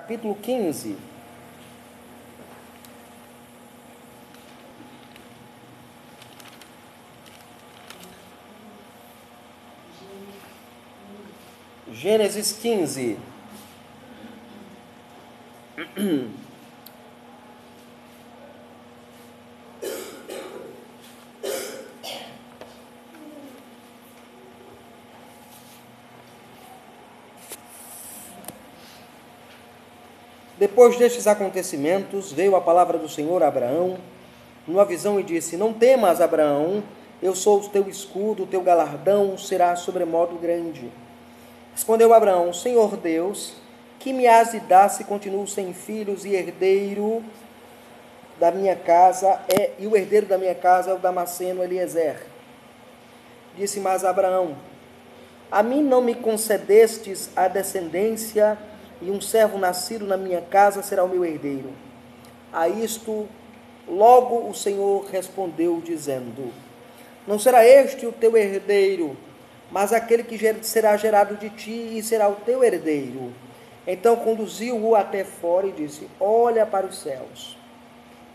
capítulo 15. Gênesis 15. Depois destes acontecimentos, veio a palavra do Senhor a Abraão, numa visão, e disse: Não temas, Abraão, eu sou o teu escudo, o teu galardão será sobremodo grande. Respondeu Abraão: Senhor Deus, que me has de dar se continuo sem filhos, e herdeiro da minha casa e o herdeiro da minha casa é o Damasceno Eliezer? Disse mais Abraão: A mim não me concedestes a descendência, e um servo nascido na minha casa será o meu herdeiro. A isto, logo o Senhor respondeu, dizendo: Não será este o teu herdeiro, mas aquele que será gerado de ti, e será o teu herdeiro. Então conduziu-o até fora e disse: Olha para os céus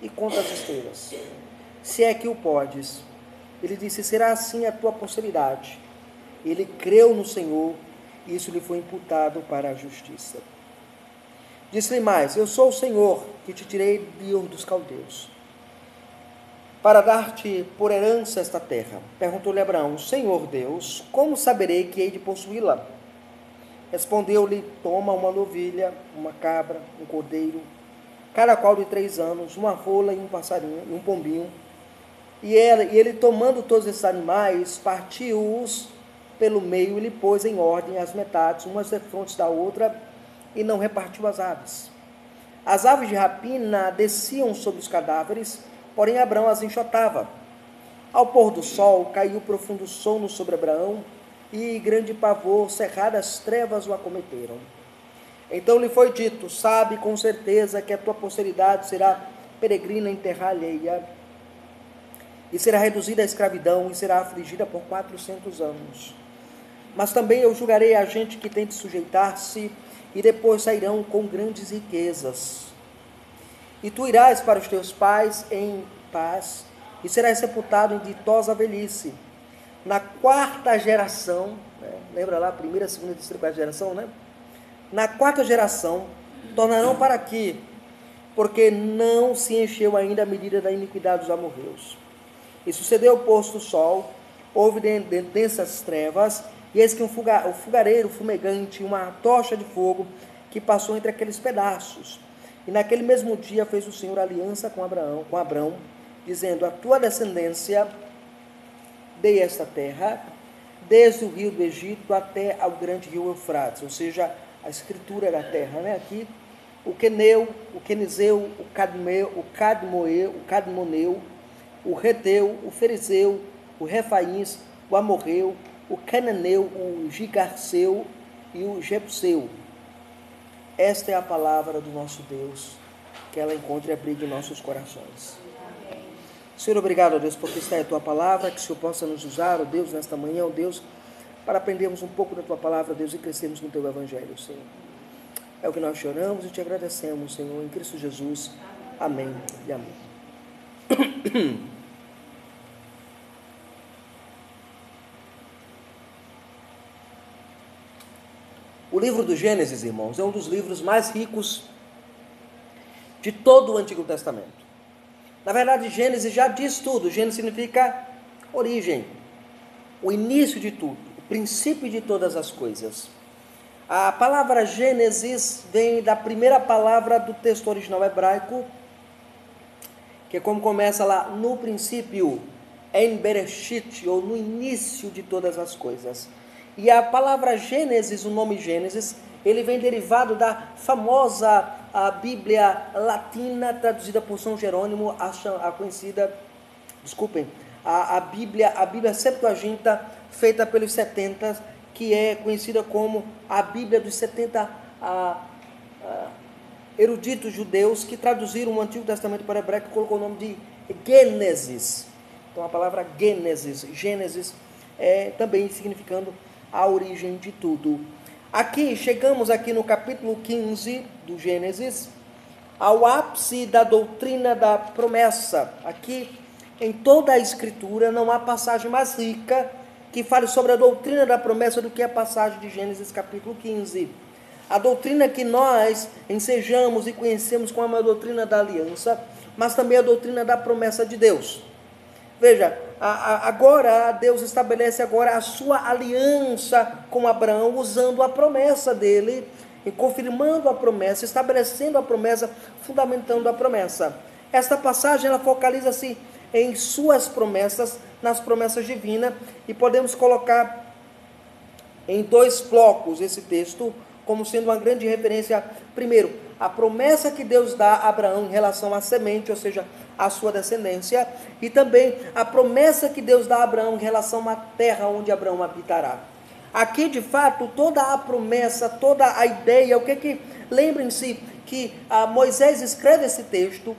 e conta as estrelas, se é que o podes. Ele disse: Será assim a tua posteridade. Ele creu no Senhor, e isso lhe foi imputado para a justiça. Disse-lhe mais: Eu sou o Senhor, que te tirei de Ur dos Caldeus, para dar-te por herança esta terra. Perguntou-lhe Abraão: Senhor Deus, como saberei que hei de possuí-la? Respondeu-lhe: Toma uma novilha, uma cabra, um cordeiro, cada qual de 3 anos, uma rola e um passarinho, e um pombinho. E ele, tomando todos esses animais, partiu-os pelo meio e lhe pôs em ordem as metades, umas defronte da outra, e não repartiu as aves. As aves de rapina desciam sobre os cadáveres, porém Abraão as enxotava. Ao pôr do sol, caiu profundo sono sobre Abraão, e grande pavor, cerradas trevas o acometeram. Então lhe foi dito: Sabe com certeza que a tua posteridade será peregrina em terra alheia, e será reduzida à escravidão, e será afligida por 400 anos. Mas também eu julgarei a gente que tem de sujeitar-se, e depois sairão com grandes riquezas. E tu irás para os teus pais em paz, e serás sepultado em ditosa velhice. Na 4ª geração, lembra lá, primeira, segunda, terceira, 4ª geração, né? Na 4ª geração, tornarão para aqui, porque não se encheu ainda a medida da iniquidade dos amorreus. E sucedeu o posto do sol, houve densas trevas, e eis que um fogareiro fumegante, uma tocha de fogo, que passou entre aqueles pedaços. E naquele mesmo dia fez o Senhor aliança com Abrão, dizendo: A tua descendência dei esta terra, desde o rio do Egito até ao grande rio Eufrates, ou seja, a escritura da terra, né? Aqui, o Queneu, o Quenizeu, o Cadmoneu, o Reteu, o Ferezeu, o Refaíns, o Amorreu, o Cananeu, o Gigarceu e o Jebuseu. Esta é a palavra do nosso Deus, que ela encontre e abrigue em nossos corações. Amém. Senhor, obrigado, ó Deus, porque está a tua palavra, que o Senhor possa nos usar, ó Deus, nesta manhã, ó Deus, para aprendermos um pouco da tua palavra, ó Deus, e crescermos no teu evangelho, Senhor. É o que nós choramos e te agradecemos, Senhor, em Cristo Jesus. Amém e amém. O livro do Gênesis, irmãos, é um dos livros mais ricos de todo o Antigo Testamento. Na verdade, Gênesis já diz tudo. Gênesis significa origem, o início de tudo, o princípio de todas as coisas. A palavra Gênesis vem da primeira palavra do texto original hebraico, que é como começa lá, no princípio, em Bereshit, ou no início de todas as coisas. E a palavra Gênesis, o nome Gênesis, ele vem derivado da famosa Bíblia latina, traduzida por São Jerônimo, a conhecida, a Bíblia Septuaginta, feita pelos 70, que é conhecida como a Bíblia dos 70 eruditos judeus, que traduziram o Antigo Testamento para o hebraico e colocou o nome de Gênesis. Então a palavra Gênesis também significando a origem de tudo. Aqui, chegamos aqui no capítulo 15 do Gênesis, ao ápice da doutrina da promessa. Aqui, em toda a Escritura, não há passagem mais rica que fale sobre a doutrina da promessa do que a passagem de Gênesis capítulo 15. A doutrina que nós ensejamos e conhecemos como a doutrina da aliança, mas também a doutrina da promessa de Deus. Veja, agora Deus estabelece agora a sua aliança com Abraão, usando a promessa dele, e confirmando a promessa, estabelecendo a promessa, fundamentando a promessa. Esta passagem ela focaliza-se em suas promessas, nas promessas divinas, e podemos colocar em dois blocos esse texto, como sendo uma grande referência. Primeiro, a promessa que Deus dá a Abraão em relação à semente, ou seja, à sua descendência, e também a promessa que Deus dá a Abraão em relação à terra onde Abraão habitará. Aqui, de fato, toda a promessa, toda a ideia, lembrem-se que Moisés escreve esse texto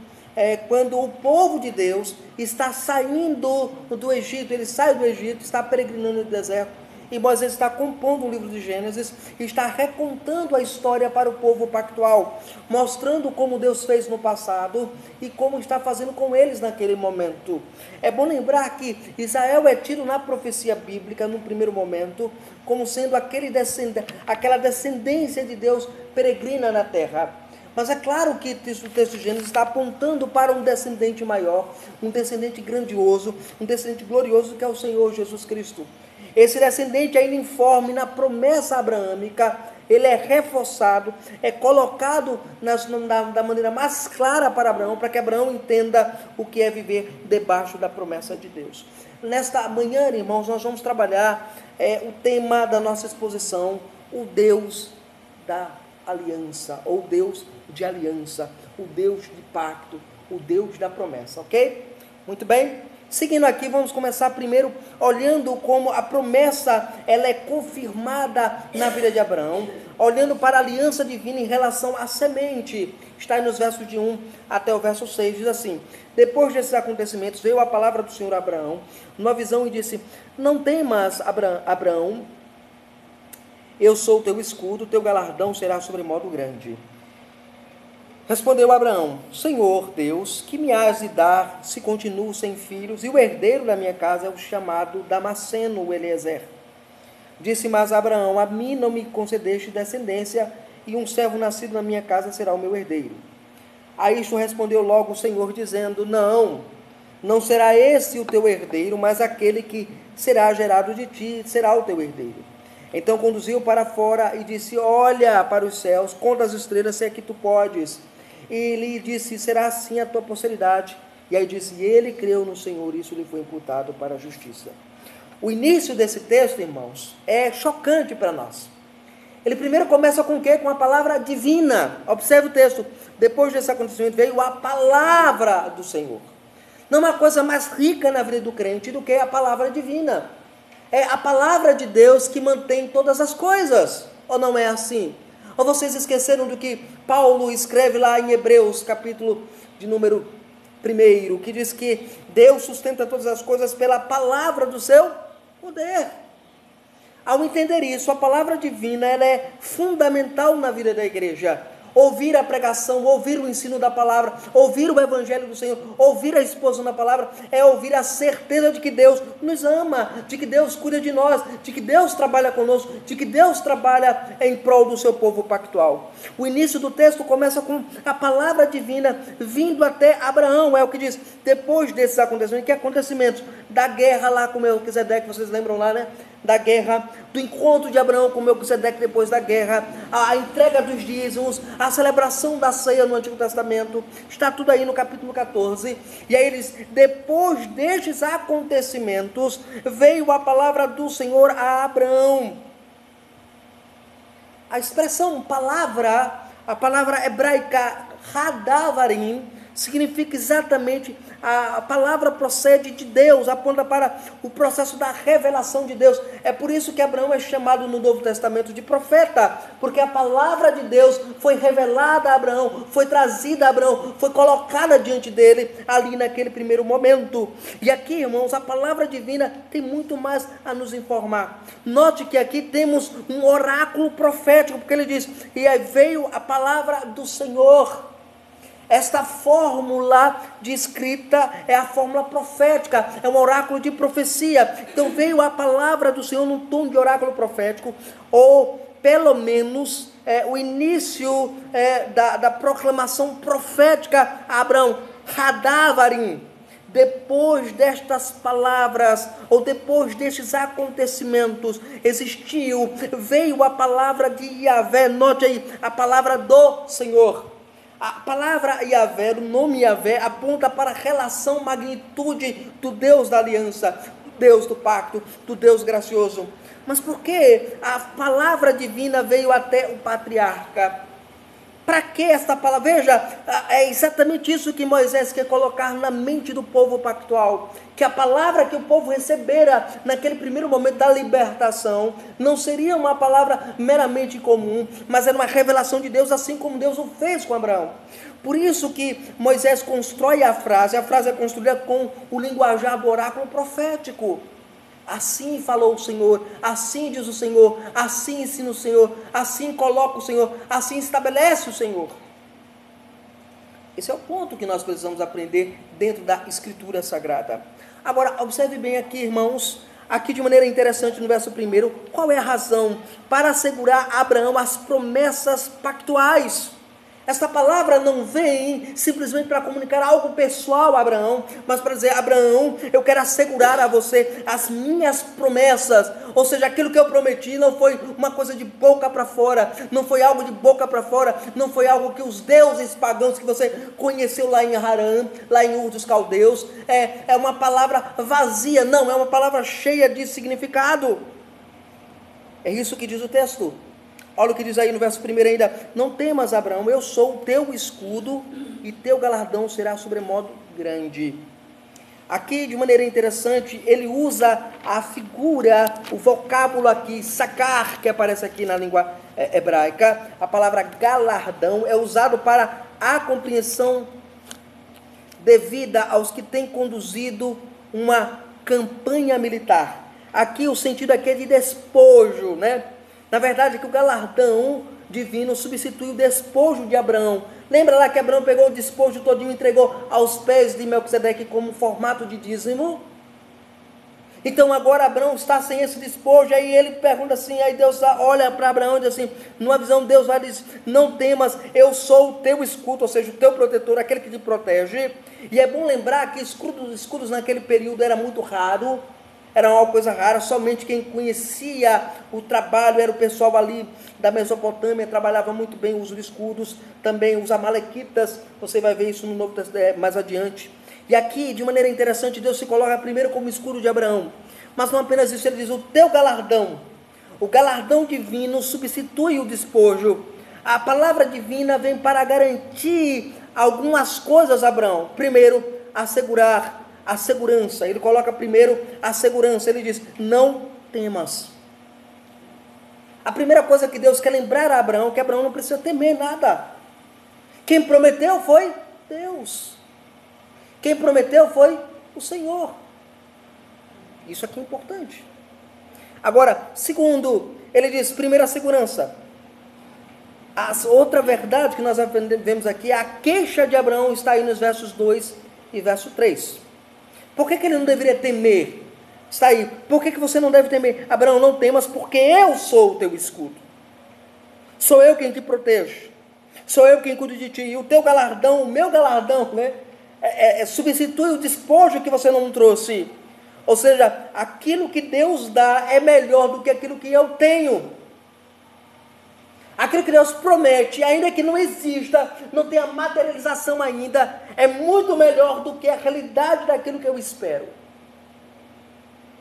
quando o povo de Deus está saindo do Egito, ele sai do Egito, está peregrinando no deserto, e Moisés está compondo o livro de Gênesis, e está recontando a história para o povo pactual, mostrando como Deus fez no passado, e como está fazendo com eles naquele momento. É bom lembrar que Israel é tido na profecia bíblica, no primeiro momento, como sendo aquela descendência de Deus peregrina na terra. Mas é claro que o texto de Gênesis está apontando para um descendente maior, um descendente grandioso, um descendente glorioso, que é o Senhor Jesus Cristo. Esse descendente ainda informe na promessa abraâmica, ele é reforçado, é colocado da maneira mais clara para Abraão, para que Abraão entenda o que é viver debaixo da promessa de Deus. Nesta manhã, irmãos, nós vamos trabalhar o tema da nossa exposição, o Deus da aliança, ou Deus de aliança, o Deus de pacto, o Deus da promessa, ok? Muito bem? Seguindo aqui, vamos começar primeiro olhando como a promessa ela é confirmada na vida de Abraão, olhando para a aliança divina em relação à semente. Está aí nos versos de 1 até o verso 6, diz assim: depois desses acontecimentos, veio a palavra do Senhor a Abraão, numa visão, e disse: não temas, Abraão, eu sou o teu escudo, teu galardão será sobremodo grande. Respondeu Abraão: Senhor Deus, que me has de dar se continuo sem filhos, e o herdeiro da minha casa é o chamado Damasceno, o Eliezer. Disse mais Abraão: a mim não me concedeste descendência, e um servo nascido na minha casa será o meu herdeiro. A isto respondeu logo o Senhor, dizendo: não será esse o teu herdeiro, mas aquele que será gerado de ti será o teu herdeiro. Então conduziu para fora e disse: olha para os céus, conta as estrelas, se é que tu podes. E lhe disse: será assim a tua posteridade. E aí disse: e ele creu no Senhor, isso lhe foi imputado para a justiça. O início desse texto, irmãos, é chocante para nós. Ele primeiro começa com o quê? Com a palavra divina. Observe o texto: depois desse acontecimento veio a palavra do Senhor. Não há coisa mais rica na vida do crente do que a palavra divina. É a palavra de Deus que mantém todas as coisas. Ou não é assim? Ou vocês esqueceram do que Paulo escreve lá em Hebreus, capítulo de número 1, que diz que Deus sustenta todas as coisas pela palavra do seu poder. Ao entender isso, a palavra divina ela é fundamental na vida da igreja. Ouvir a pregação, ouvir o ensino da palavra, ouvir o evangelho do Senhor, ouvir a exposição da palavra, é ouvir a certeza de que Deus nos ama, de que Deus cuida de nós, de que Deus trabalha conosco, de que Deus trabalha em prol do seu povo pactual. O início do texto começa com a palavra divina vindo até Abraão, é o que diz: depois desses acontecimentos. Que acontecimentos? Da guerra lá com Melquisedeque, vocês lembram lá, né? Da guerra, do encontro de Abraão com Melquisedeque depois da guerra, a entrega dos dízimos, a celebração da ceia no Antigo Testamento, está tudo aí no capítulo 14, e aí eles, depois destes acontecimentos, veio a palavra do Senhor a Abraão. A expressão palavra, a palavra hebraica hadavarim, significa exatamente, a palavra procede de Deus, aponta para o processo da revelação de Deus. É por isso que Abraão é chamado no Novo Testamento de profeta, porque a palavra de Deus foi revelada a Abraão, foi trazida a Abraão, foi colocada diante dele ali naquele primeiro momento. E aqui, irmãos, a palavra divina tem muito mais a nos informar. Note que aqui temos um oráculo profético, porque ele diz: e aí veio a palavra do Senhor. Esta fórmula de escrita é a fórmula profética, é um oráculo de profecia. Então veio a palavra do Senhor num tom de oráculo profético, ou pelo menos o início da proclamação profética a Abraão. Hadavarim. Depois destas palavras, ou depois destes acontecimentos, veio a palavra de Yahvé. Note aí, a palavra do Senhor. A palavra Yahvé, o nome Yahvé, aponta para a relação, magnitude do Deus da aliança, do Deus do pacto, do Deus gracioso. Mas por que a palavra divina veio até o patriarca? Para que esta palavra? Veja, é exatamente isso que Moisés quer colocar na mente do povo pactual. Que a palavra que o povo recebera naquele primeiro momento da libertação não seria uma palavra meramente comum, mas era uma revelação de Deus, assim como Deus o fez com Abraão. Por isso que Moisés constrói a frase é construída com o linguajar do oráculo profético. Assim falou o Senhor, assim diz o Senhor, assim ensina o Senhor, assim coloca o Senhor, assim estabelece o Senhor. Esse é o ponto que nós precisamos aprender dentro da Escritura Sagrada. Agora, observe bem aqui, irmãos, aqui de maneira interessante no verso 1, qual é a razão para assegurar a Abraão as promessas pactuais? Esta palavra não vem simplesmente para comunicar algo pessoal a Abraão, mas para dizer: Abraão, eu quero assegurar a você as minhas promessas. Ou seja, aquilo que eu prometi não foi uma coisa de boca para fora, não foi algo de boca para fora, não foi algo que os deuses pagãos que você conheceu lá em Harã, lá em Ur dos Caldeus, é uma palavra vazia, não, é uma palavra cheia de significado. É isso que diz o texto. Olha o que diz aí no verso 1 ainda: não temas, Abraão, eu sou o teu escudo, e teu galardão será sobremodo grande. Aqui, de maneira interessante, ele usa a figura, o vocábulo aqui, sacar, que aparece aqui na língua hebraica. A palavra galardão é usado para a compreensão devida aos que têm conduzido uma campanha militar. Aqui o sentido aqui é de despojo, né? Na verdade, que o galardão divino substitui o despojo de Abraão. Lembra lá que Abraão pegou o despojo todinho e entregou aos pés de Melquisedeque como formato de dízimo? Então agora Abraão está sem esse despojo, aí ele pergunta assim, aí Deus olha para Abraão e diz assim, numa visão Deus vai dizer: não temas, eu sou o teu escudo, ou seja, o teu protetor, aquele que te protege. E é bom lembrar que escudos naquele período era muito raro, era uma coisa rara, somente quem conhecia o trabalho era o pessoal ali da Mesopotâmia, trabalhava muito bem o uso de escudos, também os amalequitas, você vai ver isso no Novo Testamento mais adiante. E aqui, de maneira interessante, Deus se coloca primeiro como escudo de Abraão, mas não apenas isso, ele diz: o teu galardão, o galardão divino substitui o despojo. A palavra divina vem para garantir algumas coisas a Abraão. Primeiro, assegurar a segurança. Ele coloca primeiro a segurança, ele diz: não temas. A primeira coisa que Deus quer lembrar a Abraão é que Abraão não precisa temer nada. Quem prometeu foi Deus. Quem prometeu foi o Senhor. Isso aqui é importante. Agora, segundo, ele diz: primeiro a segurança. A outra verdade que nós vemos aqui, a queixa de Abraão está aí nos versos 2 e verso 3. Por que ele não deveria temer? Está aí. Por que você não deve temer? Abraão, não temas, porque eu sou o teu escudo. Sou eu quem te protejo. Sou eu quem cuido de ti. E o teu galardão, o meu galardão, né? Substitui o despojo que você não trouxe. Ou seja, aquilo que Deus dá é melhor do que aquilo que eu tenho. Aquilo que Deus promete, ainda que não exista, não tenha materialização ainda, é muito melhor do que a realidade daquilo que eu espero.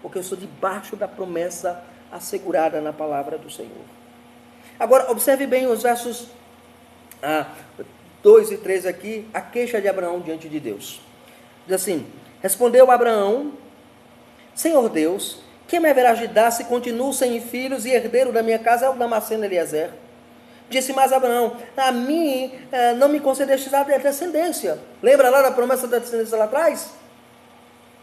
Porque eu estou debaixo da promessa assegurada na palavra do Senhor. Agora, observe bem os versos 2 e 3 aqui, a queixa de Abraão diante de Deus. Diz assim: respondeu Abraão: Senhor Deus, que me haverás de dar se continuo sem filhos e herdeiro da minha casa é o Damasceno Eliezer? Disse mais Abraão: a mim não me concedeste a descendência. Lembra lá da promessa da descendência lá atrás?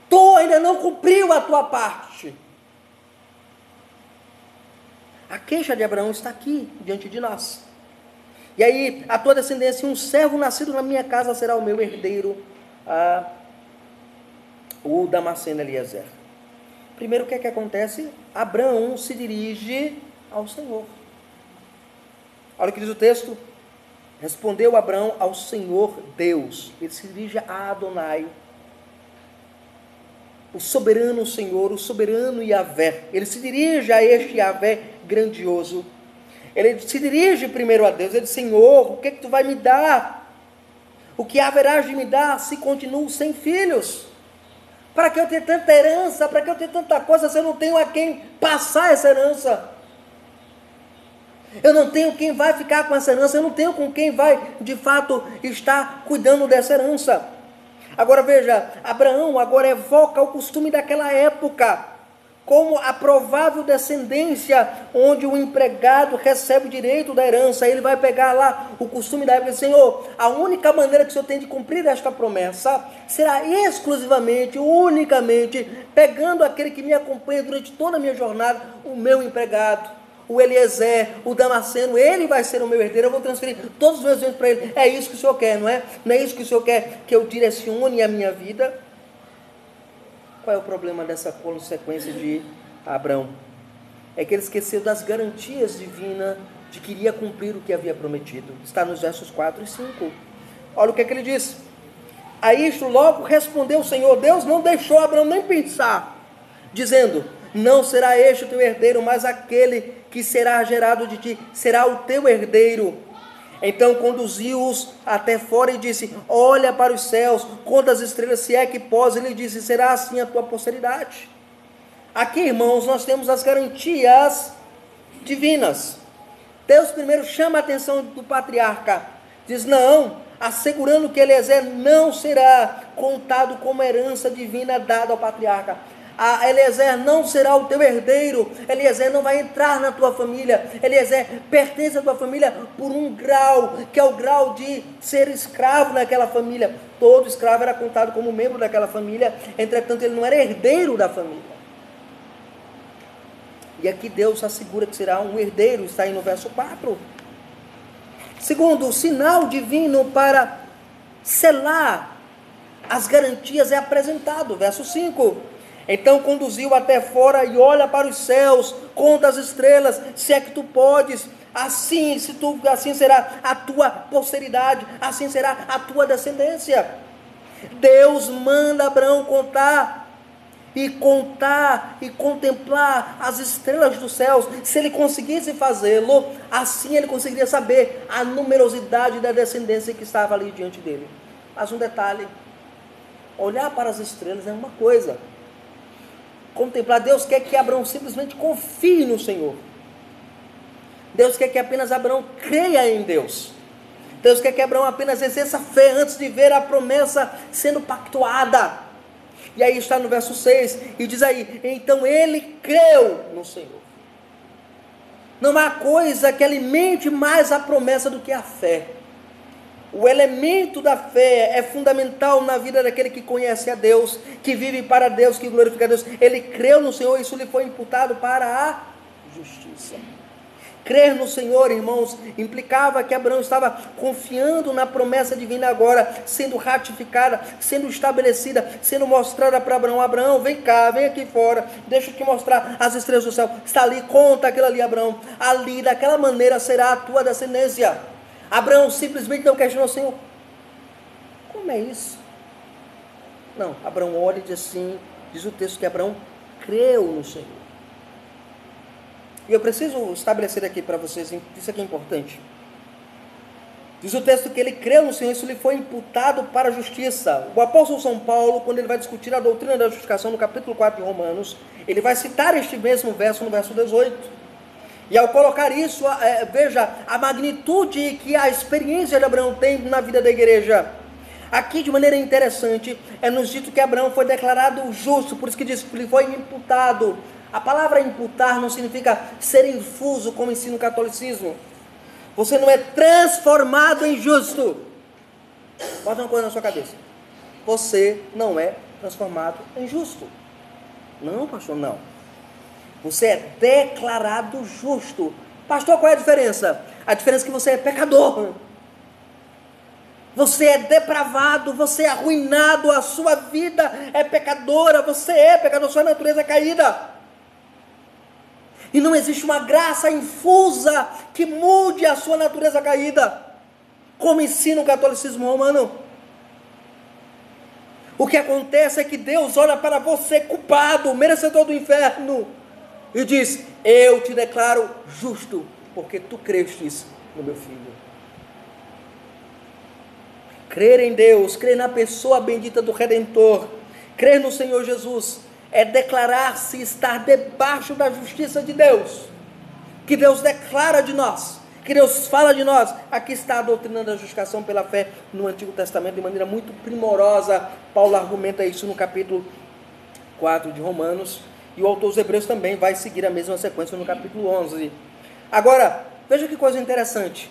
Tu ainda não cumpriu a tua parte. A queixa de Abraão está aqui, diante de nós. E aí, a tua descendência, um servo nascido na minha casa será o meu herdeiro, o Damasceno Eliezer. Primeiro, o que é que acontece? Abraão se dirige ao Senhor. Olha o que diz o texto. Respondeu Abraão ao Senhor Deus. Ele se dirige a Adonai, o soberano Senhor, o soberano Yahvé. Ele se dirige a este Yahvé grandioso. Ele se dirige primeiro a Deus. Ele diz: Senhor, o que é que tu vai me dar? O que haverás de me dar se continuo sem filhos? Para que eu tenha tanta herança? Para que eu tenha tanta coisa se eu não tenho a quem passar essa herança? Eu não tenho quem vai ficar com essa herança. Eu não tenho com quem vai, de fato, estar cuidando dessa herança. Agora veja, Abraão agora evoca o costume daquela época, como a provável descendência, onde o empregado recebe o direito da herança. Ele vai pegar lá o costume da época e dizer: Senhor, a única maneira que o Senhor tem de cumprir esta promessa será exclusivamente, unicamente, pegando aquele que me acompanha durante toda a minha jornada, o meu empregado, o Eliezer, o Damasceno. Ele vai ser o meu herdeiro. Eu vou transferir todos os meus bens para ele. É isso que o Senhor quer, não é? Não é isso que o Senhor quer que eu direcione a minha vida? Qual é o problema dessa consequência de Abraão? É que ele esqueceu das garantias divinas de que iria cumprir o que havia prometido. Está nos versos 4 e 5. Olha o que é que ele diz. A isto logo respondeu o Senhor Deus, não deixou Abraão nem pensar, dizendo: não será este o teu herdeiro, mas aquele que será gerado de ti será o teu herdeiro. Então conduziu-os até fora e disse: olha para os céus, conta as estrelas, se é que pode. Ele disse: será assim a tua posteridade. Aqui, irmãos, nós temos as garantias divinas. Deus primeiro chama a atenção do patriarca, diz: não, assegurando que Eliezer não será contado como herança divina dada ao patriarca. Eliezer não será o teu herdeiro. Eliezer não vai entrar na tua família. Eliezer pertence à tua família por um grau, que é o grau de ser escravo naquela família. Todo escravo era contado como membro daquela família, entretanto ele não era herdeiro da família. E aqui Deus assegura que será um herdeiro, está aí no verso 4. Segundo, o sinal divino para selar as garantias é apresentado, verso 5. Então conduziu até fora e olha para os céus, conta as estrelas, se é que tu podes. Assim será a tua posteridade, assim será a tua descendência. Deus manda Abraão contar e contemplar as estrelas dos céus. Se ele conseguisse fazê-lo, assim ele conseguiria saber a numerosidade da descendência que estava ali diante dele. Mas um detalhe: olhar para as estrelas é uma coisa, contemplar. Deus quer que Abraão simplesmente confie no Senhor. Deus quer que apenas Abraão creia em Deus. Deus quer que Abraão apenas exerça fé antes de ver a promessa sendo pactuada. E aí está no verso 6, e diz aí: então ele creu no Senhor. Não há coisa que alimente mais a promessa do que a fé. O elemento da fé é fundamental na vida daquele que conhece a Deus, que vive para Deus, que glorifica a Deus. Ele creu no Senhor, isso lhe foi imputado para a justiça. Crer no Senhor, irmãos, implicava que Abraão estava confiando na promessa divina agora, sendo ratificada, sendo estabelecida, sendo mostrada para Abraão. Abraão, vem cá, vem aqui fora, deixa eu te mostrar as estrelas do céu. Está ali, conta aquilo ali, Abraão. Ali, daquela maneira, será a tua descendência. Abraão simplesmente não questionou: Senhor, como é isso? Não, Abraão olha e diz assim, diz o texto que Abraão creu no Senhor. E eu preciso estabelecer aqui para vocês, isso aqui é importante. Diz o texto que ele creu no Senhor, isso lhe foi imputado para a justiça. O apóstolo São Paulo, quando ele vai discutir a doutrina da justificação no capítulo 4 de Romanos, ele vai citar este mesmo verso no verso 18. E ao colocar isso, veja a magnitude que a experiência de Abraão tem na vida da igreja. Aqui, de maneira interessante, é nos dito que Abraão foi declarado justo, por isso que diz que ele foi imputado. A palavra imputar não significa ser infuso, como ensina o catolicismo. Você não é transformado em justo. Bota uma coisa na sua cabeça. Você não é transformado em justo. Não, pastor, não. Você é declarado justo. Pastor, qual é a diferença? A diferença é que você é pecador. Você é depravado, você é arruinado, a sua vida é pecadora, você é pecador, sua natureza é caída. E não existe uma graça infusa que mude a sua natureza caída, como ensina o catolicismo romano. O que acontece é que Deus olha para você culpado, merecedor do inferno, e diz: eu te declaro justo, porque tu crestes no meu filho. Crer em Deus, crer na pessoa bendita do Redentor, crer no Senhor Jesus, é declarar-se estar debaixo da justiça de Deus, que Deus declara de nós, que Deus fala de nós. Aqui está a doutrina da justificação pela fé no Antigo Testamento, de maneira muito primorosa. Paulo argumenta isso no capítulo 4 de Romanos, e o autor dos Hebreus também vai seguir a mesma sequência no capítulo 11. Agora, veja que coisa interessante.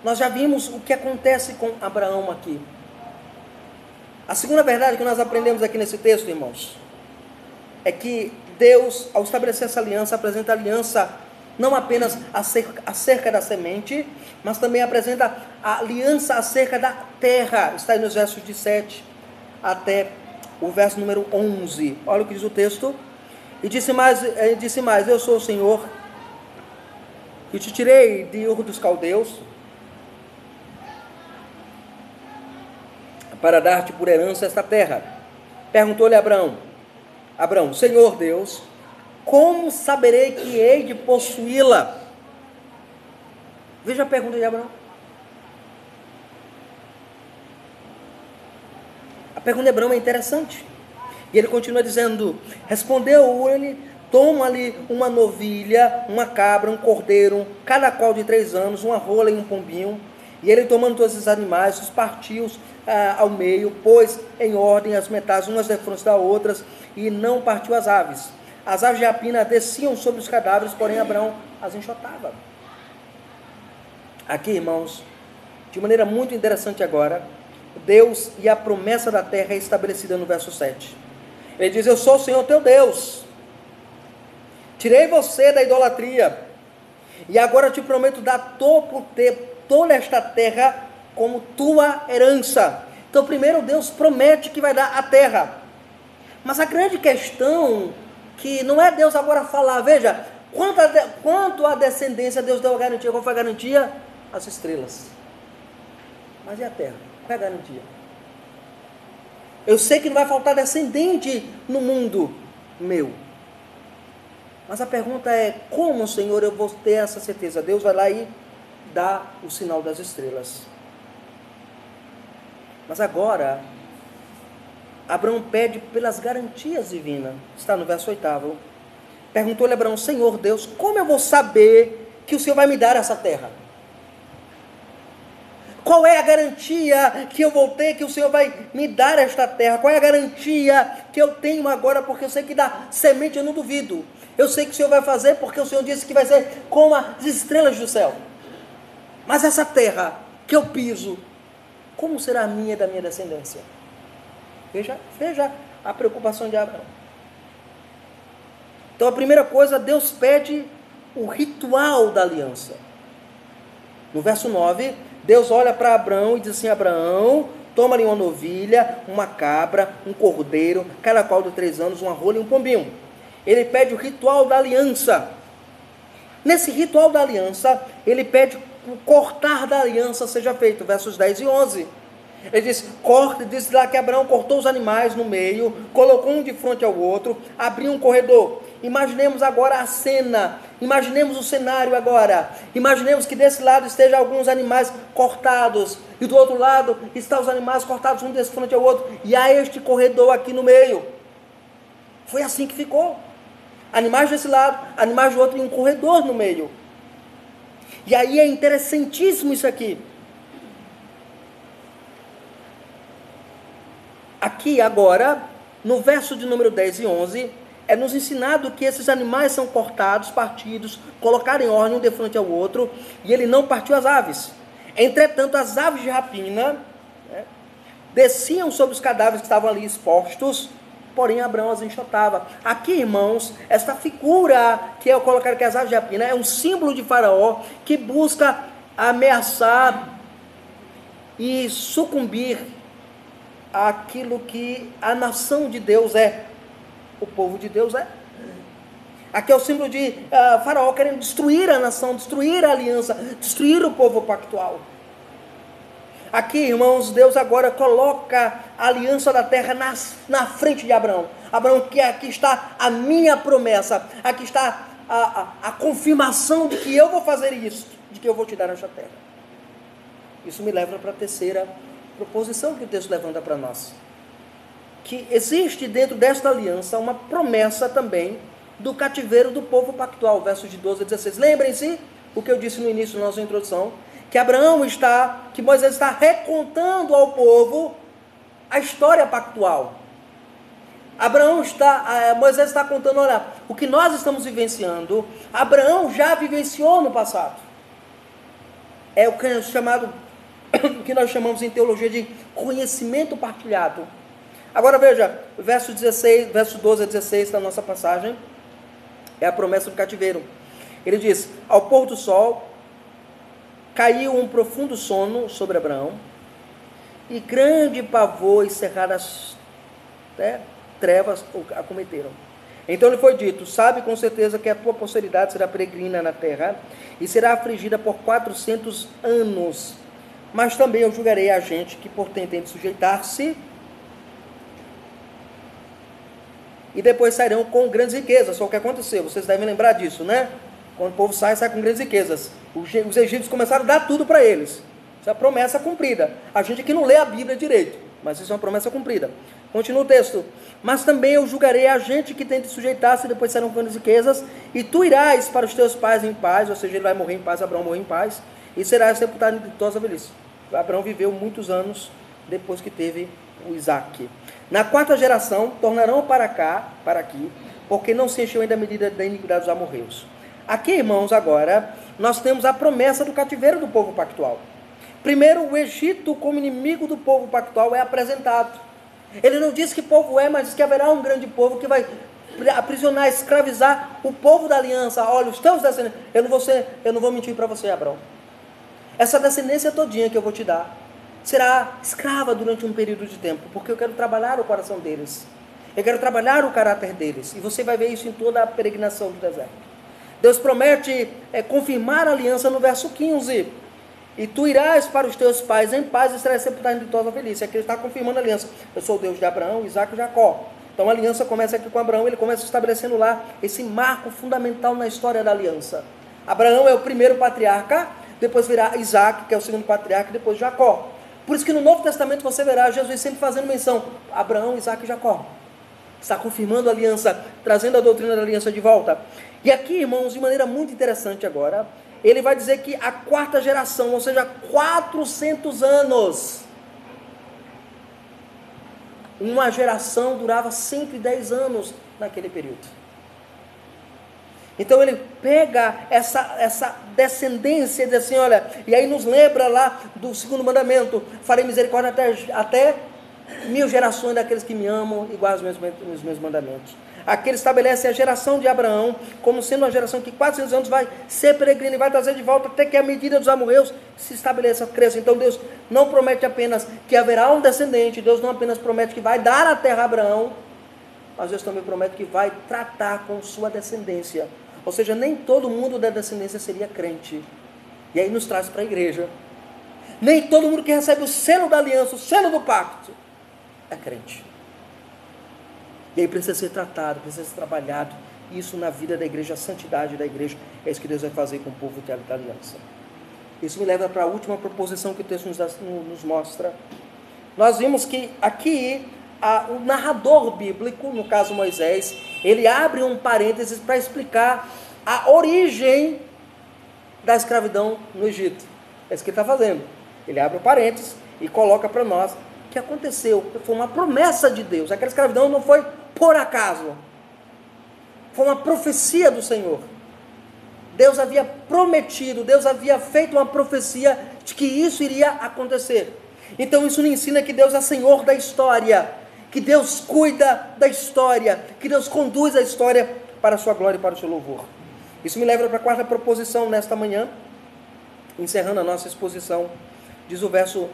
Nós já vimos o que acontece com Abraão aqui. A segunda verdade que nós aprendemos aqui nesse texto, irmãos, é que Deus, ao estabelecer essa aliança, apresenta aliança não apenas acerca da semente, mas também apresenta a aliança acerca da terra. Está aí nos versos de 7 até o verso número 11. Olha o que diz o texto. E disse mais, eu sou o Senhor, que te tirei de Ur dos Caldeus, para dar-te por herança esta terra. Perguntou-lhe Abraão, Senhor Deus, como saberei que hei de possuí-la? Veja a pergunta de Abraão. A pergunta de Abraão é interessante. E ele continua dizendo, respondeu ele, toma-lhe uma novilha, uma cabra, um cordeiro, cada qual de 3 anos, uma rola e um pombinho. E ele, tomando todos esses animais, os partiu ao meio, pôs em ordem as metades, umas defronte das outras, e não partiu as aves. As aves de rapina desciam sobre os cadáveres, porém Abraão as enxotava. Aqui, irmãos, de maneira muito interessante agora, Deus e a promessa da terra é estabelecida no verso 7. Ele diz, eu sou o Senhor teu Deus, tirei você da idolatria, e agora te prometo dar toda esta terra como tua herança. Então primeiro Deus promete que vai dar a terra, mas a grande questão, que não é Deus agora falar, veja, quanto à descendência Deus deu a garantia. Qual foi a garantia? As estrelas. Mas e a terra? Qual é a garantia? Eu sei que não vai faltar descendente no mundo meu, mas a pergunta é, como, Senhor, eu vou ter essa certeza? Deus vai lá e dá o sinal das estrelas. Mas agora, Abraão pede pelas garantias divinas. Está no verso 8. Perguntou-lhe Abraão, Senhor Deus, como eu vou saber que o Senhor vai me dar essa terra? Qual é a garantia que eu vou ter que o Senhor vai me dar esta terra? Qual é a garantia que eu tenho agora? Porque eu sei que da semente eu não duvido. Eu sei que o Senhor vai fazer, porque o Senhor disse que vai ser como as estrelas do céu. Mas essa terra que eu piso, como será a minha e da minha descendência? Veja a preocupação de Abraão. Então a primeira coisa, Deus pede o ritual da aliança. No verso 9, Deus olha para Abraão e diz assim, Abraão, toma-lhe uma novilha, uma cabra, um cordeiro, cada qual de 3 anos, uma rola e um pombinho. Ele pede o ritual da aliança. Nesse ritual da aliança, ele pede que o cortar da aliança seja feito, versos 10 e 11. Ele diz lá que Abraão cortou os animais no meio, colocou um de frente ao outro, abriu um corredor. Imaginemos agora a cena, imaginemos o cenário agora. Imaginemos que desse lado estejam alguns animais cortados, e do outro lado estão os animais cortados, um de frente ao outro, e há este corredor aqui no meio. Foi assim que ficou. Animais desse lado, animais do outro, e um corredor no meio. E aí é interessantíssimo isso aqui. Aqui agora, no verso de número 10 e 11, é nos ensinado que esses animais são cortados, partidos, colocados em ordem um de frente ao outro, e ele não partiu as aves. Entretanto, as aves de rapina, né, desciam sobre os cadáveres que estavam ali expostos, porém Abraão as enxotava. Aqui, irmãos, esta figura que eu colocar aqui, as aves de rapina, é um símbolo de Faraó que busca ameaçar e sucumbir àquilo que a nação de Deus é. O povo de Deus é. Aqui é o símbolo de Faraó querendo destruir a nação, destruir a aliança, destruir o povo pactual. Aqui, irmãos, Deus agora coloca a aliança da terra na frente de Abraão. Abraão, que aqui está a minha promessa, aqui está a confirmação de que eu vou fazer isso, de que eu vou te dar esta terra. Isso me leva para a terceira proposição que o texto levanta para nós. Que existe dentro desta aliança uma promessa também do cativeiro do povo pactual, versos de 12 a 16. Lembrem-se o que eu disse no início da nossa introdução, que Moisés está recontando ao povo a história pactual. Moisés está contando, olha, o que nós estamos vivenciando, Abraão já vivenciou no passado. É o que é chamado, o que nós chamamos em teologia de conhecimento partilhado. Agora veja, verso 12 a 16 da nossa passagem, é a promessa do cativeiro. Ele diz: ao pôr do sol, caiu um profundo sono sobre Abraão, e grande pavor e cerradas trevas o acometeram. Então lhe foi dito: sabe com certeza que a tua posteridade será peregrina na terra, e será afligida por 400 anos. Mas também eu julgarei a gente que por tentar sujeitar-se, e depois sairão com grandes riquezas. Só o que aconteceu, vocês devem lembrar disso, né? Quando o povo sai com grandes riquezas. Os egípcios começaram a dar tudo para eles. Isso é a promessa cumprida. A gente aqui não lê a Bíblia direito, mas isso é uma promessa cumprida. Continua o texto: mas também eu julgarei a gente que tente sujeitar-se, e depois sairão com grandes riquezas, e tu irás para os teus pais em paz. Ou seja, ele vai morrer em paz, Abraão morreu em paz, e serás sepultado em ditosa velhice. Abraão viveu muitos anos depois que teve o Isaque. Na quarta geração, tornarão para aqui, porque não se encheu ainda a medida da iniquidade dos amorreus. Aqui, irmãos, agora, nós temos a promessa do cativeiro do povo pactual. Primeiro, o Egito como inimigo do povo pactual é apresentado. Ele não diz que povo é, mas diz que haverá um grande povo que vai aprisionar, escravizar o povo da aliança. Olha, os teus descendentes, eu não vou mentir para você, Abraão. Essa descendência todinha que eu vou te dar será escrava durante um período de tempo, porque eu quero trabalhar o coração deles. Eu quero trabalhar o caráter deles. E você vai ver isso em toda a peregrinação do deserto. Deus promete confirmar a aliança no verso 15. E tu irás para os teus pais em paz e serás sepultado em ditosa velhice. Aqui ele está confirmando a aliança. Eu sou o Deus de Abraão, Isaque e Jacó. Então a aliança começa aqui com Abraão. Ele começa estabelecendo lá esse marco fundamental na história da aliança. Abraão é o primeiro patriarca, depois virá Isaque, que é o segundo patriarca, e depois Jacó. Por isso que no Novo Testamento você verá Jesus sempre fazendo menção: Abraão, Isaque e Jacó. Está confirmando a aliança, trazendo a doutrina da aliança de volta. E aqui, irmãos, de maneira muito interessante agora, ele vai dizer que a quarta geração, ou seja, 400 anos. Uma geração durava 110 anos naquele período. Então ele pega essa descendência e diz assim, olha, e aí nos lembra lá do segundo mandamento: farei misericórdia até 1000 gerações daqueles que me amam e guardam os meus mandamentos. Aqui ele estabelece a geração de Abraão como sendo uma geração que 400 anos vai ser peregrina e vai trazer de volta até que a medida dos amorreus se estabeleça, cresça. Então Deus não promete apenas que haverá um descendente, Deus não apenas promete que vai dar a terra a Abraão, mas Deus também promete que vai tratar com sua descendência. Ou seja, nem todo mundo da descendência seria crente. E aí nos traz para a igreja. Nem todo mundo que recebe o selo da aliança, o selo do pacto, é crente. E aí precisa ser tratado, precisa ser trabalhado. Isso na vida da igreja, a santidade da igreja. É isso que Deus vai fazer com o povo que é da aliança. Isso me leva para a última proposição que o texto nos mostra. Nós vimos que aqui o narrador bíblico, no caso Moisés, ele abre um parênteses para explicar a origem da escravidão no Egito. É isso que ele está fazendo. Ele abre o parênteses e coloca para nós o que aconteceu. Foi uma promessa de Deus. Aquela escravidão não foi por acaso. Foi uma profecia do Senhor. Deus havia prometido, Deus havia feito uma profecia de que isso iria acontecer. Então isso nos ensina que Deus é Senhor da história, que Deus cuida da história, que Deus conduz a história para a sua glória e para o seu louvor. Isso me leva para a quarta proposição nesta manhã, encerrando a nossa exposição. Diz o verso,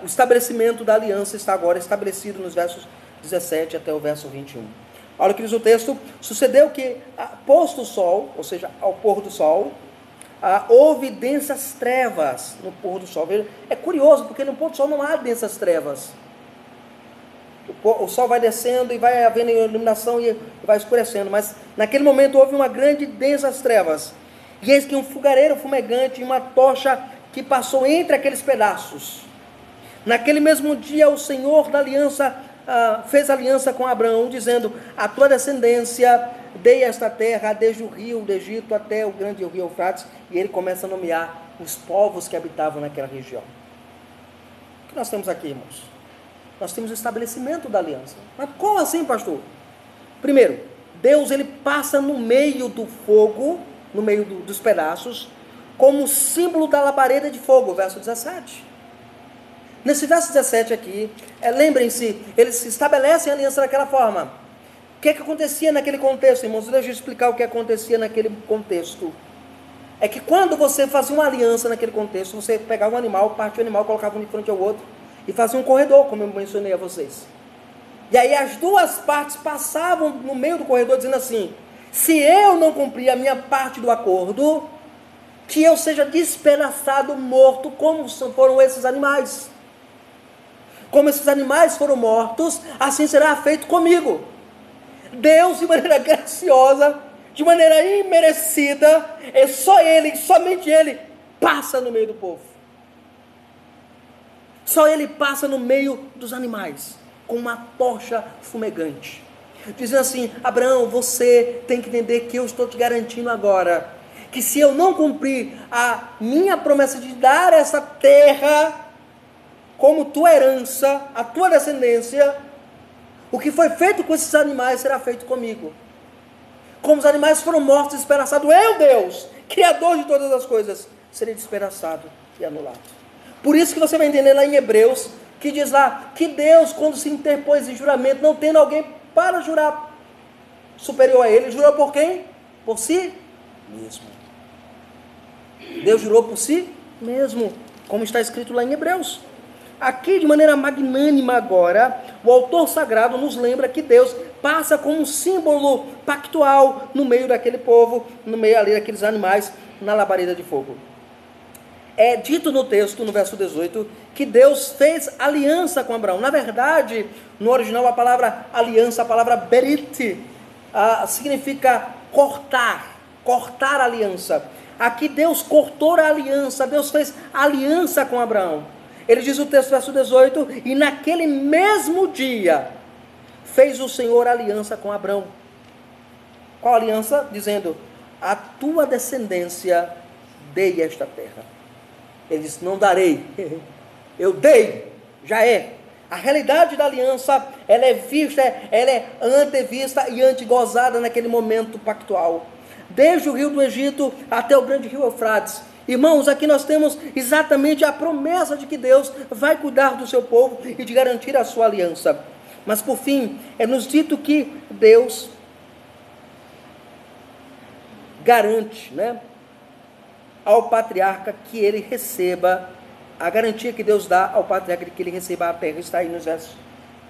o estabelecimento da aliança está agora estabelecido nos versos 17 até o verso 21. Olha o que diz o texto: sucedeu que, posto o sol, ou seja, ao pôr do sol, houve densas trevas no pôr do sol. É curioso, porque no pôr do sol não há densas trevas. O sol vai descendo e vai havendo iluminação e vai escurecendo, mas naquele momento houve uma grande densas trevas. E eis que um fogareiro fumegante e uma tocha que passou entre aqueles pedaços. Naquele mesmo dia o Senhor da aliança fez aliança com Abraão, dizendo: a tua descendência dei esta terra, desde o rio do Egito até o grande rio Eufrates. E ele começa a nomear os povos que habitavam naquela região. O que nós temos aqui, irmãos? Nós temos o estabelecimento da aliança. Mas como assim, pastor? Primeiro, Deus ele passa no meio do fogo, no meio dos pedaços, como símbolo da labareda de fogo, verso 17. Nesse verso 17 aqui, lembrem-se, eles estabelecem a aliança daquela forma. O que acontecia naquele contexto, irmãos? Deixa eu explicar o que acontecia naquele contexto. É que quando você fazia uma aliança naquele contexto, você pegava um animal, partia o animal, colocava um de frente ao outro, e fazia um corredor, como eu mencionei a vocês. E aí as duas partes passavam no meio do corredor, dizendo assim: se eu não cumprir a minha parte do acordo, que eu seja despedaçado, morto, como foram esses animais. Como esses animais foram mortos, assim será feito comigo. Deus, de maneira graciosa, de maneira imerecida, só Ele, somente Ele, passa no meio do povo. Só Ele passa no meio dos animais, com uma tocha fumegante. Dizendo assim: Abraão, você tem que entender que eu estou te garantindo agora, que se eu não cumprir a minha promessa de dar essa terra como tua herança, a tua descendência, o que foi feito com esses animais será feito comigo. Como os animais foram mortos e despedaçados, eu, Deus, Criador de todas as coisas, serei despedaçado e anulado. Por isso que você vai entender lá em Hebreus, que diz lá, que Deus, quando se interpôs em juramento, não tendo alguém para jurar superior a Ele, jurou por quem? Por si mesmo. Deus jurou por si mesmo, como está escrito lá em Hebreus. Aqui, de maneira magnânima agora, o autor sagrado nos lembra que Deus passa como um símbolo pactual no meio daquele povo, no meio ali daqueles animais, na labareda de fogo. É dito no texto, no verso 18, que Deus fez aliança com Abraão. Na verdade, no original, a palavra aliança, a palavra berit, significa cortar a aliança. Aqui Deus cortou a aliança, Deus fez aliança com Abraão. Ele diz o texto, verso 18, e naquele mesmo dia fez o Senhor aliança com Abraão. Qual aliança? Dizendo: a tua descendência dei esta terra. Ele disse: não darei, eu dei, já é. A realidade da aliança, ela é vista, ela é antevista e antegozada naquele momento pactual. Desde o rio do Egito até o grande rio Eufrates. Irmãos, aqui nós temos exatamente a promessa de que Deus vai cuidar do seu povo e de garantir a sua aliança. Mas por fim, é nos dito que Deus garante, ao patriarca que ele receba, a garantia que Deus dá ao patriarca de que ele receba a terra, está aí nos versos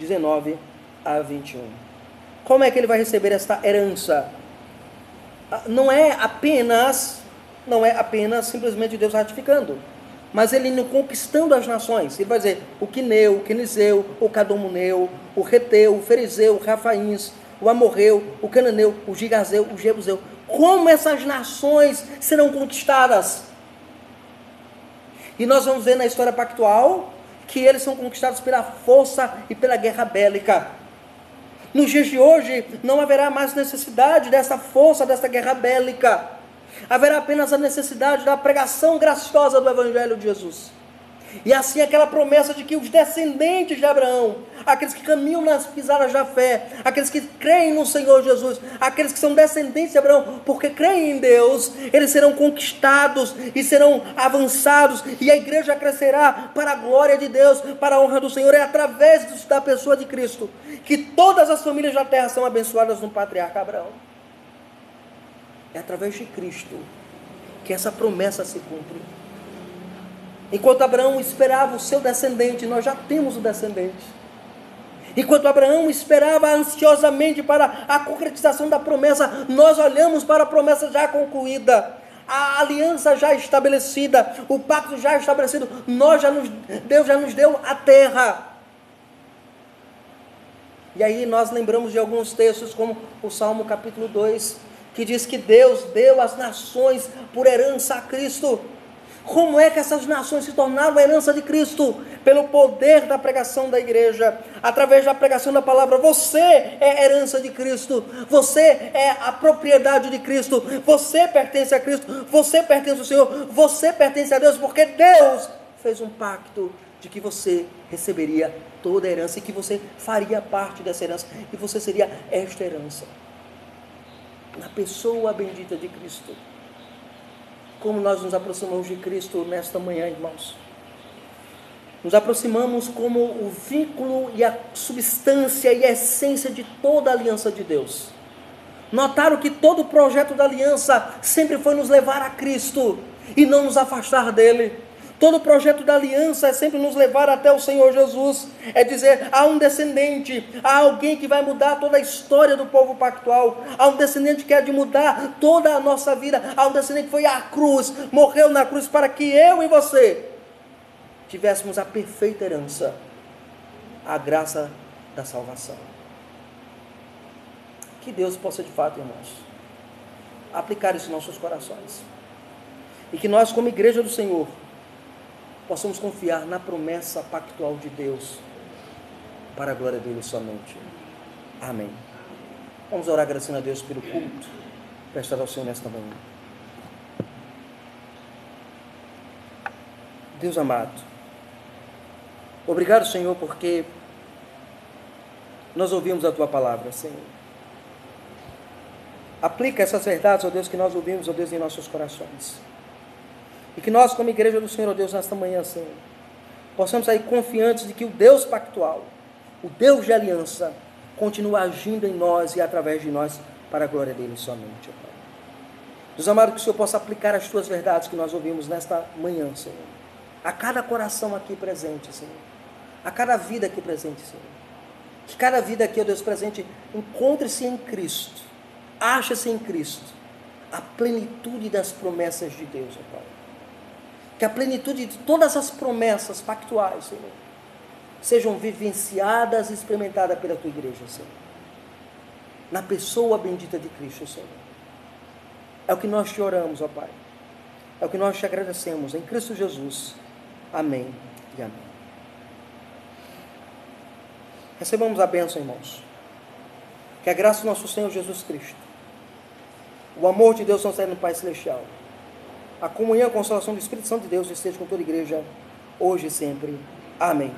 19 a 21. Como é que ele vai receber esta herança? Não é apenas simplesmente Deus ratificando, mas Ele indo conquistando as nações. Ele vai dizer: o Quineu, o Quenizeu, o Cadomuneu, o Reteu, o Ferizeu, o Rafaíns, o Amorreu, o Cananeu, o Gigazeu, o Jebuseu. Como essas nações serão conquistadas? E nós vamos ver na história pactual que eles são conquistados pela força e pela guerra bélica. Nos dias de hoje, não haverá mais necessidade dessa força, dessa guerra bélica. Haverá apenas a necessidade da pregação graciosa do Evangelho de Jesus. E assim aquela promessa de que os descendentes de Abraão, aqueles que caminham nas pisadas da fé, aqueles que creem no Senhor Jesus, aqueles que são descendentes de Abraão, porque creem em Deus, eles serão conquistados e serão avançados, e a igreja crescerá para a glória de Deus, para a honra do Senhor. É através da pessoa de Cristo que todas as famílias da terra são abençoadas no patriarca Abraão. É através de Cristo que essa promessa se cumpre. Enquanto Abraão esperava o seu descendente, nós já temos o descendente. Enquanto Abraão esperava ansiosamente para a concretização da promessa, nós olhamos para a promessa já concluída, a aliança já estabelecida, o pacto já estabelecido, Deus já nos deu a terra. E aí nós lembramos de alguns textos, como o Salmo capítulo 2, que diz que Deus deu as nações por herança a Cristo. Como é que essas nações se tornaram a herança de Cristo? Pelo poder da pregação da igreja, através da pregação da palavra. Você é herança de Cristo, você é a propriedade de Cristo, você pertence a Cristo, você pertence ao Senhor, você pertence a Deus, porque Deus fez um pacto de que você receberia toda a herança e que você faria parte dessa herança, e você seria esta herança, na pessoa bendita de Cristo. Como nós nos aproximamos de Cristo nesta manhã, irmãos? Nos aproximamos como o vínculo e a substância e a essência de toda a aliança de Deus. Notaram que todo o projeto da aliança sempre foi nos levar a Cristo e não nos afastar dele. Todo o projeto da aliança é sempre nos levar até o Senhor Jesus. É dizer, há um descendente, há alguém que vai mudar toda a história do povo pactual. Há um descendente que é de mudar toda a nossa vida. Há um descendente que foi à cruz, morreu na cruz para que eu e você tivéssemos a perfeita herança, a graça da salvação. Que Deus possa de fato, irmãos, aplicar isso em nossos corações. E que nós, como igreja do Senhor, possamos confiar na promessa pactual de Deus, para a glória dele somente. Amém. Vamos orar agradecendo a Deus pelo culto prestado ao Senhor nesta manhã. Deus amado, obrigado, Senhor, porque nós ouvimos a Tua palavra, Senhor. Aplica essas verdades, ó Deus, que nós ouvimos, ó Deus, em nossos corações. E que nós, como igreja do Senhor, ó Deus, nesta manhã, Senhor, possamos sair confiantes de que o Deus pactual, o Deus de aliança, continua agindo em nós e através de nós, para a glória dele somente, ó Pai. Deus amado, que o Senhor possa aplicar as Tuas verdades que nós ouvimos nesta manhã, Senhor, a cada coração aqui presente, Senhor, a cada vida aqui presente, Senhor. Que cada vida aqui, ó Deus, presente, encontre-se em Cristo, ache-se em Cristo, a plenitude das promessas de Deus, ó Pai. Que a plenitude de todas as promessas pactuais, Senhor, sejam vivenciadas e experimentadas pela Tua igreja, Senhor. Na pessoa bendita de Cristo, Senhor. É o que nós te oramos, ó Pai. É o que nós te agradecemos, em Cristo Jesus. Amém e amém. Recebamos a bênção, irmãos. Que a graça do nosso Senhor Jesus Cristo, o amor de Deus nosso Pai Celestial, a comunhão e a consolação do Espírito Santo de Deus esteja com toda a igreja, hoje e sempre. Amém.